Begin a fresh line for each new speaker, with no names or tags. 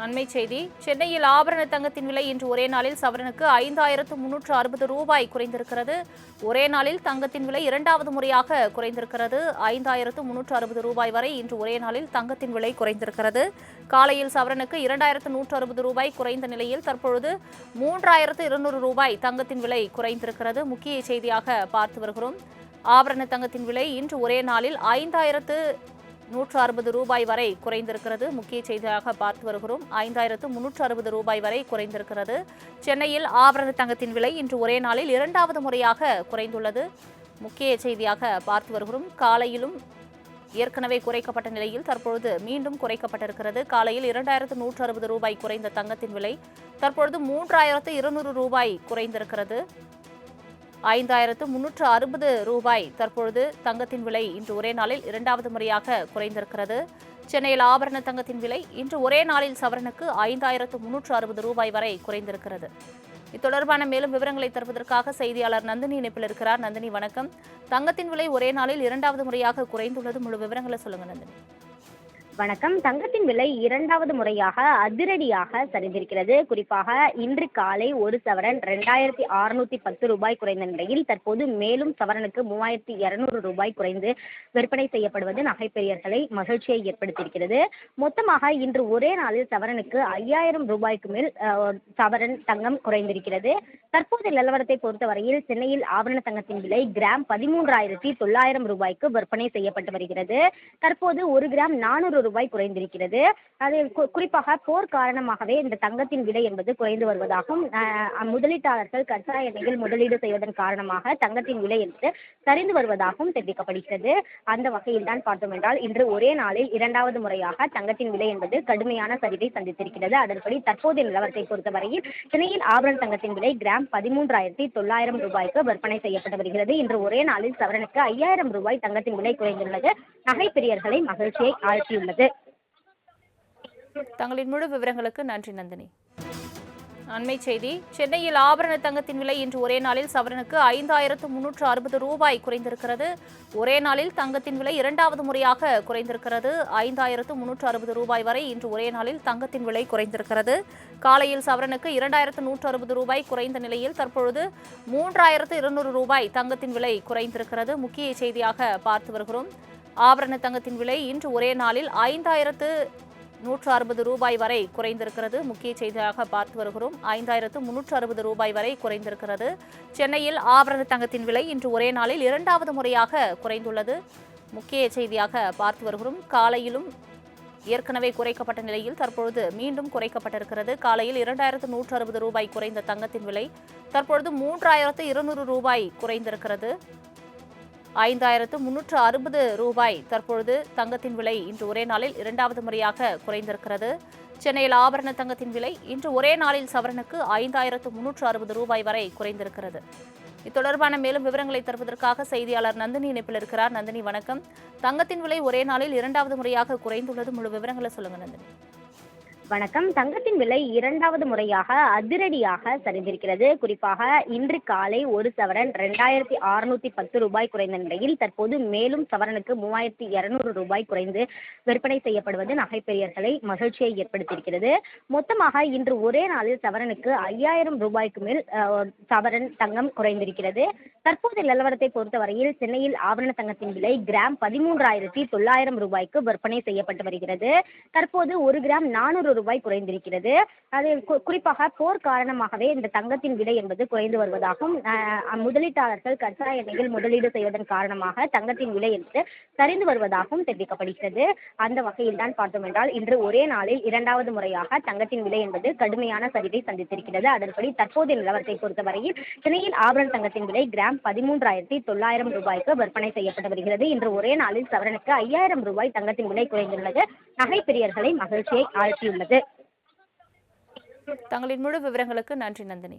அண்மை செய்தி. சென்னையில் ஆபரண தங்கத்தின் விலை இன்று ஒரே நாளில் சவரனுக்கு 5360 ரூபாய் குறைந்திருக்கிறது. ஒரே நாளில் தங்கத்தின் விலை இரண்டாவது முறையாக குறைந்திருக்கிறது. 5360 ரூபாய் வரை இன்று ஒரே நாளில் தங்கத்தின் விலை குறைந்திருக்கிறது. காலையில் சவரனுக்கு 2160 ரூபாய் குறைந்த நிலையில் தற்பொழுது 3200 ரூபாய் தங்கத்தின் விலை குறைந்திருக்கிறது. முக்கிய செய்தியாக பார்த்து வருகிறோம். ஆபரண தங்கத்தின் விலை இன்று ஒரே நாளில் 5160 ரூபாய் வரை குறைந்திருக்கிறது. முக்கிய செய்தியாக பார்த்து வருகிறோம். 5360 ரூபாய் வரை குறைந்திருக்கிறது. சென்னையில் ஆபரண தங்கத்தின் விலை இன்று ஒரே நாளில் இரண்டாவது முறையாக குறைந்துள்ளது. முக்கிய செய்தியாக பார்த்து வருகிறோம். காலையிலும் ஏற்கனவே குறைக்கப்பட்ட நிலையில் தற்பொழுது மீண்டும் குறைக்கப்பட்டிருக்கிறது. காலையில் 2160 ரூபாய் குறைந்த தங்கத்தின் விலை தற்பொழுது 3200 ரூபாய் குறைந்திருக்கிறது. 5360 ரூபாய் தற்பொழுது தங்கத்தின் விலை இன்று ஒரே நாளில் இரண்டாவது முறையாக குறைந்திருக்கிறது. சென்னையில் ஆபரண தங்கத்தின் விலை இன்று ஒரே நாளில் சவரனுக்கு 5360 ரூபாய் வரை குறைந்திருக்கிறது. இது தொடர்பான மேலும் விவரங்களை தருவதற்காக செய்தியாளர் நந்தினி இணைப்பில் இருக்கிறார். நந்தினி, வணக்கம். தங்கத்தின் விலை ஒரே நாளில் இரண்டாவது முறையாக குறைந்துள்ளது. முழு விவரங்களை சொல்லுங்க நந்தினி.
வணக்கம். தங்கத்தின் விலை இரண்டாவது முறையாக அதிரடியாக சரிந்திருக்கிறது. குறிப்பாக இன்று காலை ஒரு சவரன் 2610 ரூபாய் குறைந்த நிலையில் தற்போது மேலும் சவரனுக்கு 3200 ரூபாய் குறைந்து விற்பனை செய்யப்படுவது நகைப்பிரியர்களை மகிழ்ச்சியை ஏற்படுத்தியிருக்கிறது. மொத்தமாக இன்று ஒரே நாளில் சவரனுக்கு 5000 ரூபாய்க்கு மேல் சவரன் தங்கம் குறைந்திருக்கிறது. தற்போது நிலவரத்தை பொறுத்தவரையில் சென்னையில் ஆபரண தங்கத்தின் விலை கிராம் 13900 ரூபாய்க்கு விற்பனை செய்யப்பட்டு வருகிறது. தற்போது ஒரு கிராம் 400 ரூபாய் குறைந்திருக்கிறது. அது குறிப்பாக போர் காரணமாகவே இந்த தங்கத்தின் விலை என்பது குறைந்து வருவதாகவும் முதலீட்டாளர்கள் கச்சா எண்ணெயில் முதலீடு செய்வதன் காரணமாக தங்கத்தின் விலை என்பது சரிந்து வருவதாகவும் தெரிவிக்கப்படுகிறது. அந்த வகையில் தான் பார்த்தோம் என்றால் இன்று ஒரே நாளில் இரண்டாவது முறையாக தங்கத்தின் விலை என்பது கடுமையான சரிவை சந்தித்திருக்கிறது. அதன்படி தற்போதைய நிலவரத்தை பொறுத்தவரையில் சென்னையில் ஆபரண தங்கத்தின் விலை கிராம் 13900 ரூபாய்க்கு விற்பனை செய்யப்பட்டு வருகிறது. இன்று ஒரே நாளில் சவரனுக்கு 5000 ரூபாய் தங்கத்தின் விலை குறைந்துள்ளது நகை பிரியர்களை மகிழ்ச்சியை ஆழ்த்தியுள்ளது.
தங்களின் முழு விவரங்களுக்கு நன்றி நந்தினி. அண்மை செய்தி. சென்னையில் ஆபரண தங்கத்தின் விலை இன்று ஒரே நாளில் சவரனுக்கு 5360 ரூபாய் குறைந்திருக்கிறது. ஒரே நாளில் தங்கத்தின் விலை இரண்டாவது முறையாக குறைந்திருக்கிறது. 5360 ரூபாய் வரை இன்று ஒரே நாளில் தங்கத்தின் விலை குறைந்திருக்கிறது. காலையில் சவரனுக்கு 2160 ரூபாய் குறைந்த நிலையில் தற்பொழுது 3200 ரூபாய் தங்கத்தின் விலை குறைந்திருக்கிறது. முக்கிய செய்தியாக பார்த்து வருகிறோம். ஆபரண தங்கத்தின் விலை இன்று ஒரே நாளில் 5160 ரூபாய் வரை குறைந்திருக்கிறது. முக்கிய செய்தியாக பார்த்து வருகிறோம். 5360 ரூபாய் வரை குறைந்திருக்கிறது. சென்னையில் ஆபரண தங்கத்தின் விலை இன்று ஒரே நாளில் இரண்டாவது முறையாக குறைந்துள்ளது. முக்கிய செய்தியாக பார்த்து வருகிறோம். காலையிலும் ஏற்கனவே குறைக்கப்பட்ட நிலையில் தற்பொழுது மீண்டும் குறைக்கப்பட்டிருக்கிறது. காலையில் 2160 ரூபாய் குறைந்த தங்கத்தின் விலை தற்பொழுது 3200 ரூபாய் குறைந்திருக்கிறது. 5360 ரூபாய் தற்பொழுது தங்கத்தின் விலை இன்று ஒரே நாளில் இரண்டாவது முறையாக குறைந்திருக்கிறது. சென்னையில் ஆபரண தங்கத்தின் விலை இன்று ஒரே நாளில் சவரனுக்கு 5360 ரூபாய் வரை குறைந்திருக்கிறது. இது தொடர்பான மேலும் விவரங்களை தருவதற்காக செய்தியாளர் நந்தினி இணைப்பில் இருக்கிறார். நந்தினி, வணக்கம். தங்கத்தின் விலை ஒரே நாளில் இரண்டாவது முறையாக குறைந்துள்ளது. முழு விவரங்களை சொல்லுங்க நந்தினி.
வணக்கம். தங்கத்தின் விலை இரண்டாவது முறையாக அதிரடியாக சரிந்திருக்கிறது. குறிப்பாக இன்று காலை ஒரு சவரன் 2610 ரூபாய் குறைந்த நிலையில் தற்போது மேலும் சவரனுக்கு 3200 ரூபாய் குறைந்து விற்பனை செய்யப்படுவது நகைப்பிரியர்களை மகிழ்ச்சியை ஏற்படுத்தியிருக்கிறது. மொத்தமாக இன்று ஒரே நாளில் சவரனுக்கு 5000 ரூபாய்க்கு மேல் சவரன் தங்கம் குறைந்திருக்கிறது. தற்போது நிலவரத்தை பொறுத்தவரையில் சென்னையில் ஆபரண தங்கத்தின் விலை கிராம் 13900 ரூபாய்க்கு விற்பனை செய்யப்பட்டு வருகிறது. தற்போது ஒரு கிராம் 400 ரூபாய் குறைந்திருக்கிறது. அது குறிப்பாக போர் காரணமாகவே இந்த தங்கத்தின் விலை என்பது குறைந்து வருவதாகவும் முதலீட்டாளர்கள் கச்சா எண்ணெயில் முதலீடு செய்வதன் காரணமாக தங்கத்தின் விலை என்பது சரிந்து வருவதாகவும் தெரிவிக்கப்படுகிறது. அந்த வகையில் தான் பார்த்தோம் என்றால் இன்று ஒரே நாளில் இரண்டாவது முறையாக தங்கத்தின் விலை என்பது கடுமையான சரிவை சந்தித்திருக்கிறது. அதன்படி தற்போதைய நிலவரத்தை பொறுத்தவரையில் சென்னையில் ஆபரண தங்கத்தின் விலை கிராம் 13900 ரூபாய்க்கு விற்பனை செய்யப்பட்டு வருகிறது. இன்று ஒரே நாளில் சவரனுக்கு 5000 ரூபாய் தங்கத்தின் விலை குறைந்துள்ளது நகை பிரியர்களை மகிழ்ச்சியை ஆழ்த்தியுள்ளது.
தங்களின் முழு விவரங்களுக்கு நன்றி நந்தினி.